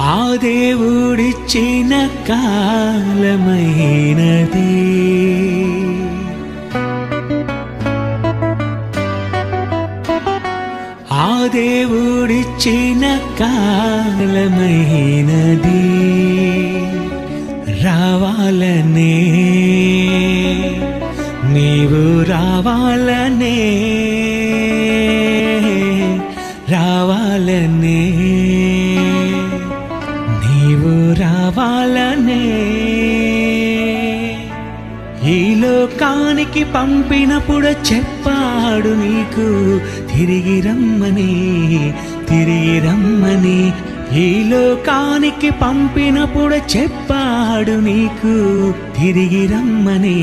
ఆ దేవుడిచ్చిన కాలమైనది. ఆ దేవుడిచ్చిన కాలమైనది. రావాలనే నీవు రావాలనే, రావాలనే నీవు రావాలనే. ఈ లోకానికి పంపినప్పుడు చెప్పాడు నీకు తిరిగి రమ్మని, తిరిగి రమ్మని. ఈ లోకానికి పంపినప్పుడు చెప్పాడు నీకు తిరిగి రమ్మని.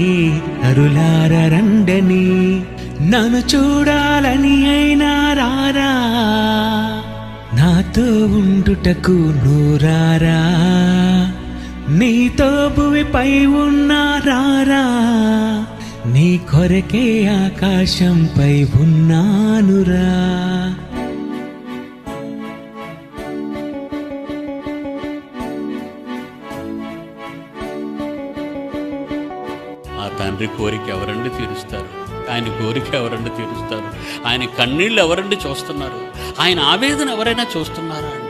నరులార రండని, నన్ను చూడాలని అయినా రారా, నాతో ఉండుటకు నూరారా. నీతో భువిపై ఉన్నారారా, నీ కొరకే ఆకాశంపై ఉన్నానురా. ఆ తండ్రి కోరిక ఎవరండి తీరుస్తారు? ఆయన కోరిక ఎవరండి తీరుస్తారు? ఆయన కన్నీళ్ళు ఎవరండి చూస్తున్నారు? ఆయన ఆవేదన ఎవరైనా చూస్తున్నారా అండి?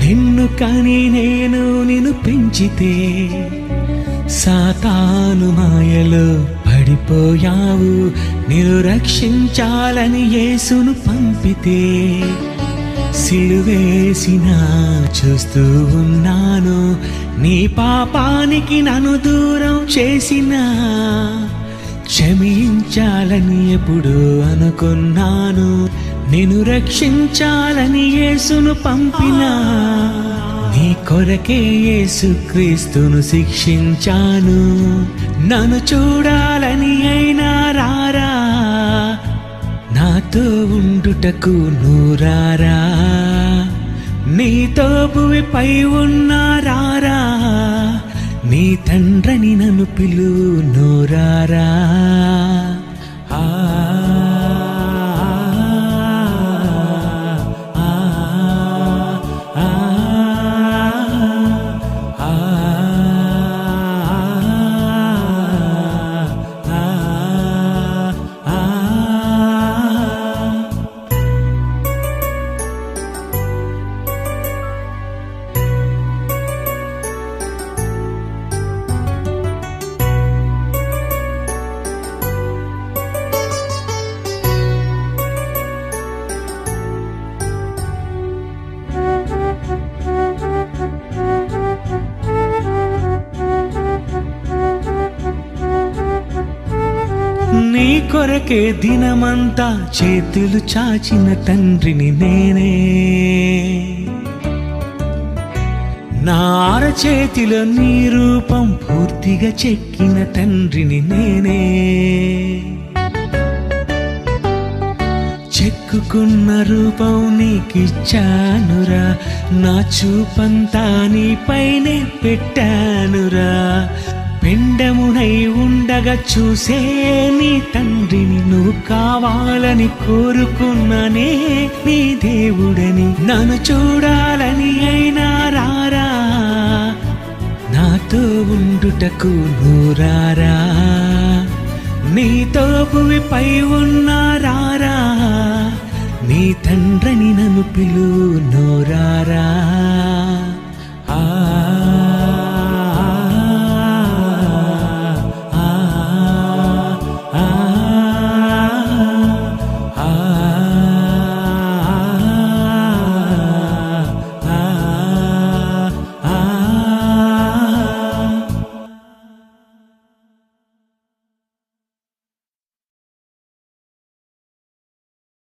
నిన్ను కని నేను నిన్ను పెంచితే సాతాను మాయలో పడిపోయావు. నిన్ను రక్షించాలని యేసును పంపితే సిలువేసిన చూస్తూ ఉన్నాను. నీ పాపానికి నన్ను దూరం చేసిన క్షమించాలని ఎప్పుడూ అనుకున్నాను. నిన్ను రక్షించాలని యేసును పంపినా, నీ కొరకే యేసుక్రీస్తును శిక్షించాను. నన్ను చూడాలని అయినా రారా, నాతో ఉండుటకు నూరారా. నీతో భువిపై ఉన్నారారా, నీ తండ్రిని నన్ను పిలు నూరారా. నీ కొరకే దినమంతా చేతులు చాచిన తండ్రిని నేనే. నా అరచేతిలో నీ రూపం పూర్తిగా చెక్కిన తండ్రిని నేనే. చెక్కుకున్న రూపం నీకిచ్చానురా, నా చూపంతా నీపైనే పెట్టానురా. పిండమునై ఉండగా చూసే నీ తండ్రిని నువ్వు కావాలని కోరుకున్నానే. నీ దేవుడని నన్ను చూడాలని అయినా రారా, నాతో ఉండుటకు నూరారా. నీతో భువిపై ఉన్నారారా, నీ తండ్రిని నన్ను పిలు నూరారా.